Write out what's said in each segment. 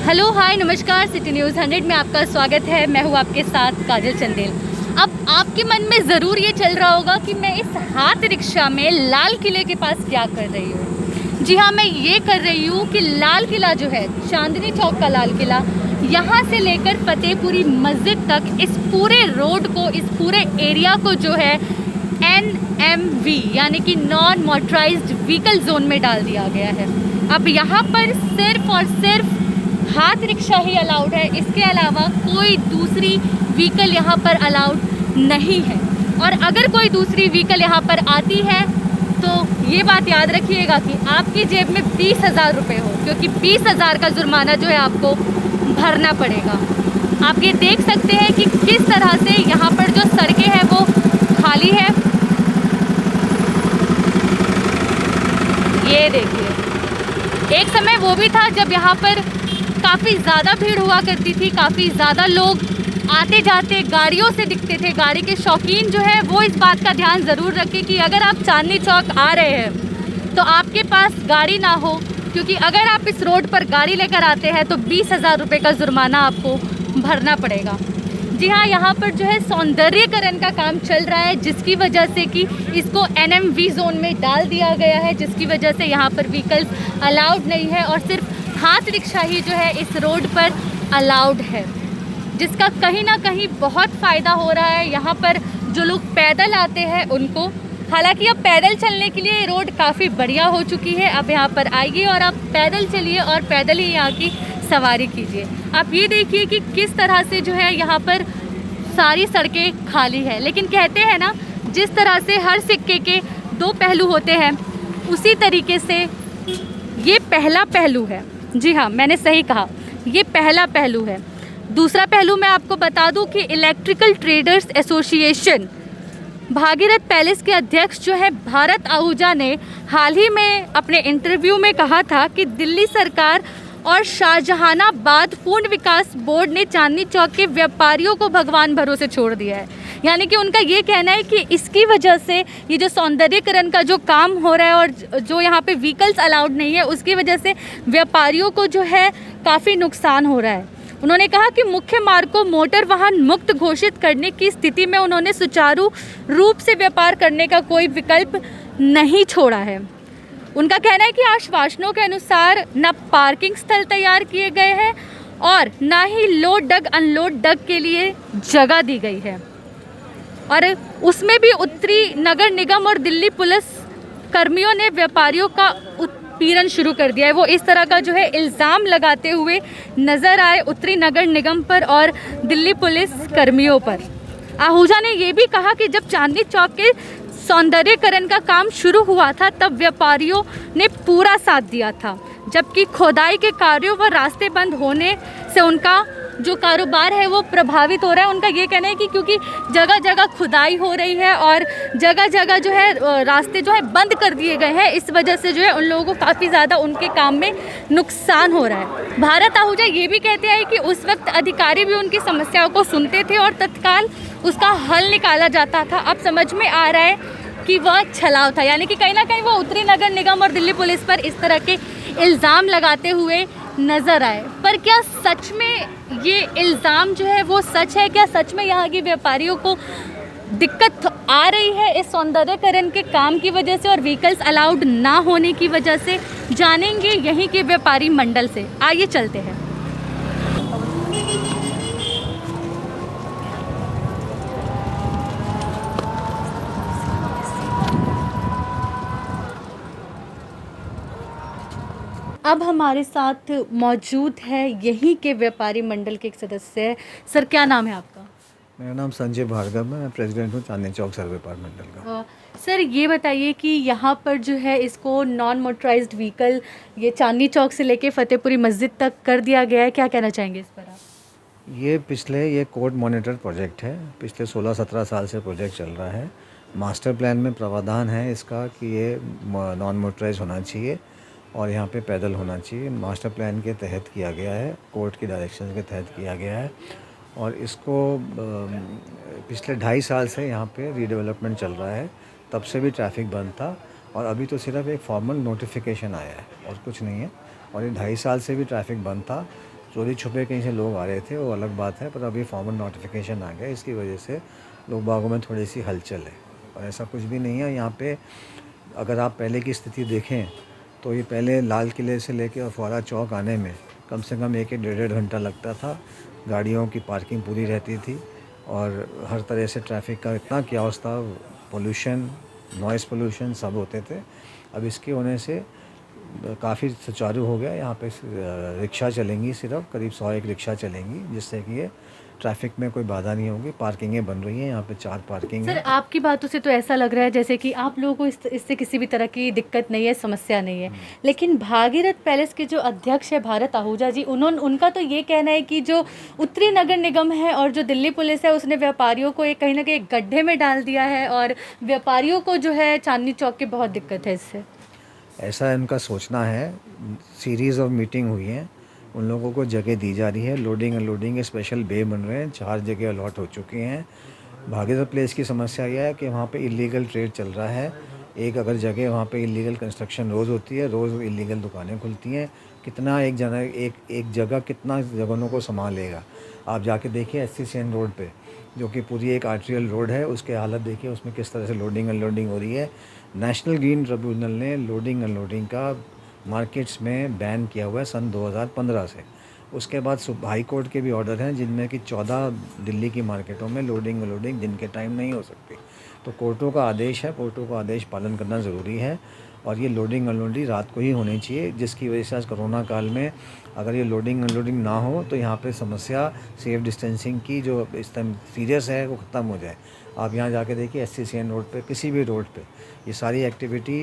Hello hi नमस्कार, city news 100 में आपका स्वागत है। मैं हूँ आपके साथ काजल चंदेल। अब आपके मन में ज़रूर ये चल रहा होगा कि मैं इस हाथ रिक्शा में लाल किले के पास क्या कर रही हूँ। जी हाँ, मैं ये कर रही हूँ कि लाल किला जो है, चांदनी चौक का लाल किला, यहाँ से लेकर फतेहपुरी मस्जिद तक इस पूरे रोड को, इस पूरे एरिया को जो है NMV यानी कि नॉन मोटराइज्ड व्हीकल जोन में डाल दिया गया है। अब यहाँ पर सिर्फ और सिर्फ हाथ रिक्शा ही अलाउड है, इसके अलावा कोई दूसरी व्हीकल यहाँ पर अलाउड नहीं है। और अगर कोई दूसरी व्हीकल यहाँ पर आती है तो ये बात याद रखिएगा कि आपकी जेब में 20,000 रुपये हो, क्योंकि 20,000 का जुर्माना जो है आपको भरना पड़ेगा। आप ये देख सकते हैं कि किस तरह से यहाँ पर जो सड़कें हैं वो खाली है। ये देखिए, एक समय वो भी था जब यहाँ पर काफ़ी ज़्यादा भीड़ हुआ करती थी, काफ़ी ज़्यादा लोग आते जाते गाड़ियों से दिखते थे। गाड़ी के शौकीन जो है वो इस बात का ध्यान ज़रूर रखें कि अगर आप चांदनी चौक आ रहे हैं तो आपके पास गाड़ी ना हो, क्योंकि अगर आप इस रोड पर गाड़ी लेकर आते हैं तो 20,000 रुपये का जुर्माना आपको भरना पड़ेगा। जी हाँ, यहाँ पर जो है सौंदर्यीकरण का काम चल रहा है, जिसकी वजह से कि इसको NMV जोन में डाल दिया गया है, जिसकी वजह से यहाँ पर व्हीकल्स अलाउड नहीं है और सिर्फ हाथ रिक्शा ही जो है इस रोड पर अलाउड है, जिसका कहीं ना कहीं बहुत फ़ायदा हो रहा है यहाँ पर जो लोग पैदल आते हैं उनको। हालांकि अब पैदल चलने के लिए रोड काफ़ी बढ़िया हो चुकी है। अब यहाँ पर आइए और आप पैदल चलिए और पैदल ही यहाँ की सवारी कीजिए। आप ये देखिए कि किस तरह से जो है यहाँ पर सारी सड़कें खाली है। लेकिन कहते हैं ना, जिस तरह से हर सिक्के के दो पहलू होते हैं, उसी तरीके से ये पहला पहलू है। जी हाँ, मैंने सही कहा, ये पहला पहलू है। दूसरा पहलू मैं आपको बता दूं कि electrical traders association Bhagirath palace के अध्यक्ष जो है भारत आहूजा ने हाल ही में अपने इंटरव्यू में कहा था कि दिल्ली सरकार और शाहजहानाबाद पूर्ण विकास बोर्ड ने चांदनी चौक के व्यापारियों को भगवान भरोसे छोड़ दिया है। यानी कि उनका ये कहना है कि इसकी वजह से ये जो सौंदर्यीकरण का जो काम हो रहा है और जो यहाँ पे व्हीकल्स अलाउड नहीं है, उसकी वजह से व्यापारियों को जो है काफ़ी नुकसान हो रहा है। उन्होंने कहा कि मुख्य मार्ग को मोटर वाहन मुक्त घोषित करने की स्थिति में उन्होंने सुचारू रूप से व्यापार करने का कोई विकल्प नहीं छोड़ा है। उनका कहना है कि आश्वासनों के अनुसार न पार्किंग स्थल तैयार किए गए हैं और न ही लोड डग अनलोड डग के लिए जगह दी गई है। और उसमें भी उत्तरी नगर निगम और दिल्ली पुलिस कर्मियों ने व्यापारियों का उत्पीड़न शुरू कर दिया है। वो इस तरह का जो है इल्ज़ाम लगाते हुए नज़र आए उत्तरी नगर निगम पर और दिल्ली पुलिस कर्मियों पर। आहूजा ने ये भी कहा कि जब चांदनी चौक के सौंदर्यीकरण का काम शुरू हुआ था तब व्यापारियों ने पूरा साथ दिया था, जबकि खोदाई के कार्यों व रास्ते बंद होने से उनका जो कारोबार है वो प्रभावित हो रहा है। उनका ये कहना है कि क्योंकि जगह जगह खुदाई हो रही है और जगह जगह जो है रास्ते जो है बंद कर दिए गए हैं, इस वजह से जो है उन लोगों को काफ़ी ज़्यादा उनके काम में नुकसान हो रहा है। भारत आहूजा ये भी कहते हैं कि उस वक्त अधिकारी भी उनकी समस्याओं को सुनते थे और तत्काल उसका हल निकाला जाता था। अब समझ में आ रहा है कि वह छलाव था, यानी कि कहीं ना कहीं वो उत्तरी नगर निगम और दिल्ली पुलिस पर इस तरह के इल्ज़ाम लगाते हुए नज़र आए। पर क्या सच में ये इल्ज़ाम जो है वो सच है? क्या सच में यहाँ के व्यापारियों को दिक्कत आ रही है इस सौंदर्यीकरण के काम की वजह से और व्हीकल्स अलाउड ना होने की वजह से? जानेंगे यहीं के व्यापारी मंडल से। आइए चलते हैं। अब हमारे साथ मौजूद है यहीं के व्यापारी मंडल के एक सदस्य। सर, क्या नाम है आपका? मेरा नाम संजय भार्गव है, मैं प्रेसिडेंट हूँ चांदनी चौक सर्वे पार मंडल का। सर, ये बताइए कि यहाँ पर जो है इसको नॉन मोटराइज्ड व्हीकल ये चांदनी चौक से लेके फतेहपुरी मस्जिद तक कर दिया गया है, क्या कहना चाहेंगे इस पर आप? ये कोर्ट मॉनिटर प्रोजेक्ट है, पिछले 16-17 साल से प्रोजेक्ट चल रहा है। मास्टर प्लान में प्रावधान है इसका कि ये नॉन मोटराइज होना चाहिए और यहाँ पे पैदल होना चाहिए। मास्टर प्लान के तहत किया गया है, कोर्ट की डायरेक्शन के तहत किया गया है और इसको पिछले 2.5 साल से यहाँ पे रीडेवलपमेंट चल रहा है। तब से भी ट्रैफिक बंद था और अभी तो सिर्फ एक फॉर्मल नोटिफिकेशन आया है और कुछ नहीं है। और ये 2.5 साल से भी ट्रैफिक बंद था। चोरी छुपे कहीं से लोग आ रहे थे, वो अलग बात है, पर अभी फॉर्मल नोटिफिकेशन आ गया, इसकी वजह से लोग बागों में थोड़ी सी हलचल है। और ऐसा कुछ भी नहीं है यहाँ पे। अगर आप पहले की स्थिति देखें तो ये पहले लाल किले से लेके और फुआरा चौक आने में कम से कम 1-1 घंटा लगता था। गाड़ियों की पार्किंग पूरी रहती थी और हर तरह से ट्रैफिक का इतना क्याओस था, पोल्यूशन, नॉइज़ पोल्यूशन सब होते थे। अब इसके होने से काफ़ी सुचारू हो गया। यहाँ पे रिक्शा चलेंगी, सिर्फ करीब 101 रिक्शा चलेंगी, जिससे कि ये ट्रैफिक में कोई बाधा नहीं होगी। पार्किंगें बन रही हैं, यहाँ पे 4 पार्किंग सर है। आपकी बातों से तो ऐसा लग रहा है जैसे कि आप लोगों को इससे किसी भी तरह की दिक्कत नहीं है, समस्या नहीं है। लेकिन भागीरथ पैलेस के जो अध्यक्ष है भारत आहूजा जी, उनका तो ये कहना है कि जो उत्तरी नगर निगम है और जो दिल्ली पुलिस है उसने व्यापारियों को कहीं ना कहीं एक गड्ढे में डाल दिया है और व्यापारियों को जो है चांदनी चौक की बहुत दिक्कत है इससे। ऐसा इनका सोचना है। सीरीज़ ऑफ मीटिंग हुई हैं, उन लोगों को जगह दी जा रही है। लोडिंग अनलोडिंग के स्पेशल बे बन रहे हैं, 4 जगह अलॉट हो चुकी हैं। भागीरथ प्लेस की समस्या यह है कि वहाँ पे इलीगल ट्रेड चल रहा है। एक अगर जगह वहाँ पे इलीगल कंस्ट्रक्शन रोज़ होती है, रोज़ इलीगल दुकानें खुलती हैं। कितना एक जगह कितना जगहों को संभालेगा। आप जाके देखिए SCCN रोड पे, जो कि पूरी एक आर्टेरियल रोड है, उसके हालत देखिए, उसमें किस तरह से लोडिंग अनलोडिंग हो रही है। नेशनल ग्रीन ट्रिब्यूनल ने लोडिंग अनलोडिंग का मार्केट्स में बैन किया हुआ है सन 2015 से। उसके बाद हाई कोर्ट के भी ऑर्डर हैं, जिनमें कि 14 दिल्ली की मार्केटों में लोडिंग अनलोडिंग दिन के टाइम नहीं हो सकती। तो कोर्टों का आदेश है, कोर्टों का आदेश पालन करना ज़रूरी है। और ये लोडिंग अनलोडिंग रात को ही होनी चाहिए, जिसकी वजह से आज कोरोना काल में अगर ये लोडिंग अनलोडिंग ना हो तो यहाँ पे समस्या सेफ डिस्टेंसिंग की जो इस टाइम सीरियस है वो ख़त्म हो जाए। आप यहाँ जाके देखिए SCCN रोड पे, किसी भी रोड पे ये सारी एक्टिविटी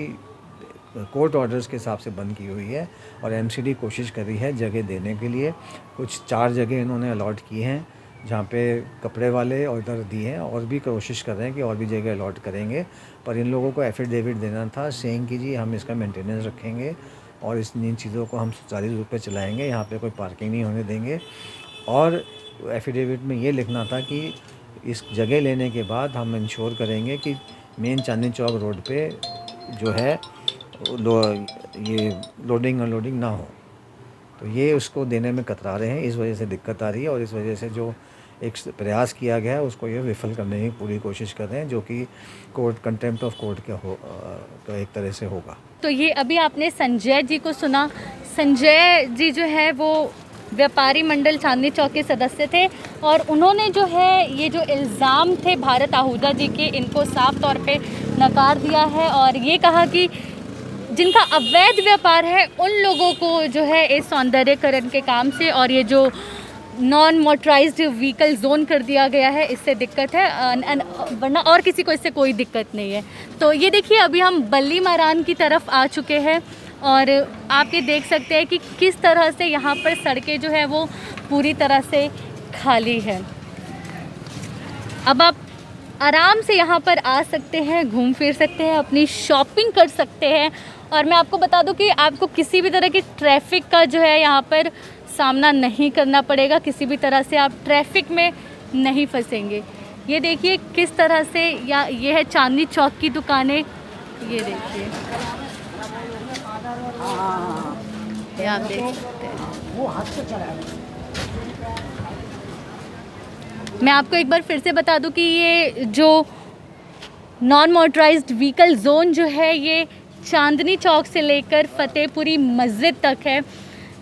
कोर्ट ऑर्डर्स के हिसाब से बंद की हुई है। और MCD कोशिश कर रही है जगह देने के लिए। कुछ 4 जगह इन्होंने अलॉट की हैं, जहाँ पे कपड़े वाले ऑर्डर दिए हैं, और भी कोशिश कर रहे हैं कि और भी जगह अलॉट करेंगे। पर इन लोगों को एफिडेविट देना था सेइंग कि जी हम इसका मेंटेनेंस रखेंगे और इन चीज़ों को हम सुचारू रूप से चलाएँगे, यहाँ पे कोई पार्किंग नहीं होने देंगे। और एफिडेविट में ये लिखना था कि इस जगह लेने के बाद हम इंश्योर करेंगे कि मेन चांदनी चौक रोड पे जो है ये लोडिंग अनलोडिंग ना हो। तो ये उसको देने में कतरा रहे हैं, इस वजह से दिक्कत आ रही है। और इस वजह से जो एक प्रयास किया गया है उसको ये विफल करने की पूरी कोशिश कर रहे हैं, जो कि कोर्ट कंटेम्प्ट ऑफ कोर्ट का एक तरह से होगा। तो ये अभी आपने संजय जी को सुना। संजय जी जो है वो व्यापारी मंडल चांदनी चौक के सदस्य थे और उन्होंने जो है ये जो इल्ज़ाम थे भारत आहूजा जी के, इनको साफ तौर पे नकार दिया है और ये कहा कि जिनका अवैध व्यापार है उन लोगों को जो है इस सौंदर्यकरण के काम से और ये जो नॉन मोटराइज्ड व्हीकल जोन कर दिया गया है इससे दिक्कत है, वरना और किसी को इससे कोई दिक्कत नहीं है। तो ये देखिए अभी हम बल्ली मारान की तरफ आ चुके हैं और आप ये देख सकते हैं कि किस तरह से यहाँ पर सड़कें जो है वो पूरी तरह से खाली है। अब आप आराम से यहाँ पर आ सकते हैं, घूम फिर सकते हैं, अपनी शॉपिंग कर सकते हैं। और मैं आपको बता दूं कि आपको किसी भी तरह की ट्रैफिक का जो है यहाँ पर सामना नहीं करना पड़ेगा, किसी भी तरह से आप ट्रैफिक में नहीं फंसेंगे। ये देखिए किस तरह से ये है चांदनी चौक की दुकानें, ये देखिए, ये आप देख सकते हैं। मैं आपको एक बार फिर से बता दूं कि ये जो नॉन मोटराइज्ड व्हीकल जोन जो है ये चांदनी चौक से लेकर फतेहपुरी मस्जिद तक है।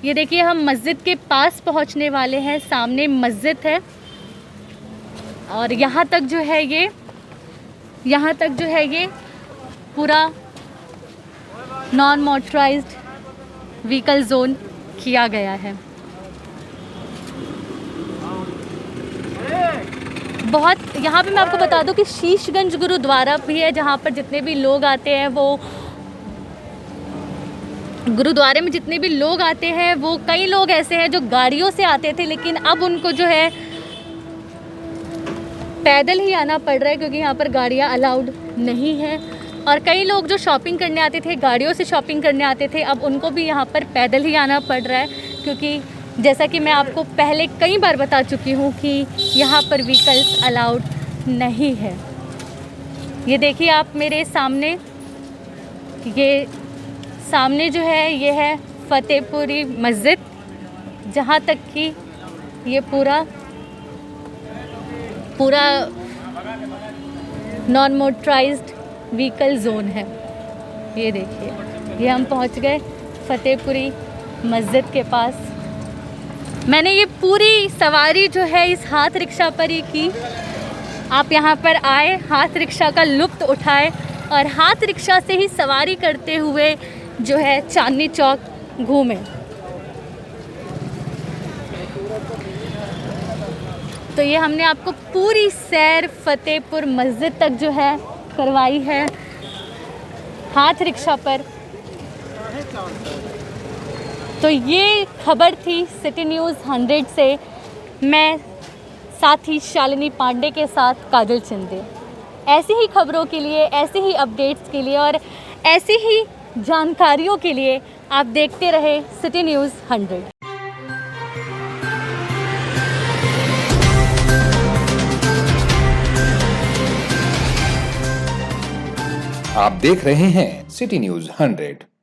ये देखिए हम मस्जिद के पास पहुंचने वाले हैं, सामने मस्जिद है और यहाँ तक जो है ये पूरा नॉन मोटराइज्ड व्हीकल जोन किया गया है। बहुत यहाँ पे मैं आपको बता दूं कि शीशगंज गुरुद्वारा भी है, जहाँ पर जितने भी लोग आते हैं वो गुरुद्वारे में जितने भी लोग आते हैं वो कई लोग ऐसे हैं जो गाड़ियों से आते थे, लेकिन अब उनको जो है पैदल ही आना पड़ रहा है क्योंकि यहाँ पर गाड़ियाँ अलाउड नहीं है। और कई लोग जो शॉपिंग करने आते थे, गाड़ियों से शॉपिंग करने आते थे, अब उनको भी यहाँ पर पैदल ही आना पड़ रहा है क्योंकि जैसा कि मैं आपको पहले कई बार बता चुकी हूँ कि यहाँ पर व्हीकल्स अलाउड नहीं है। ये देखिए आप मेरे सामने, ये सामने जो है ये है फतेहपुरी मस्जिद, जहाँ तक कि ये पूरा नॉन मोटराइज्ड व्हीकल जोन है। ये देखिए, ये हम पहुँच गए फतेहपुरी मस्जिद के पास। मैंने ये पूरी सवारी जो है इस हाथ रिक्शा पर ही की। आप यहाँ पर आए, हाथ रिक्शा का लुत्फ़ उठाए और हाथ रिक्शा से ही सवारी करते हुए जो है चांदनी चौक घूमें। तो ये हमने आपको पूरी सैर फतेहपुर मस्जिद तक जो है करवाई है हाथ रिक्शा पर। तो ये खबर थी सिटी न्यूज़ 100 से। मैं साथी शालिनी पांडे के साथ काजल चिंदे। ऐसी ही खबरों के लिए, ऐसी ही अपडेट्स के लिए और ऐसी ही जानकारियों के लिए आप देखते रहे सिटी न्यूज़ 100। आप देख रहे हैं सिटी न्यूज़ 100।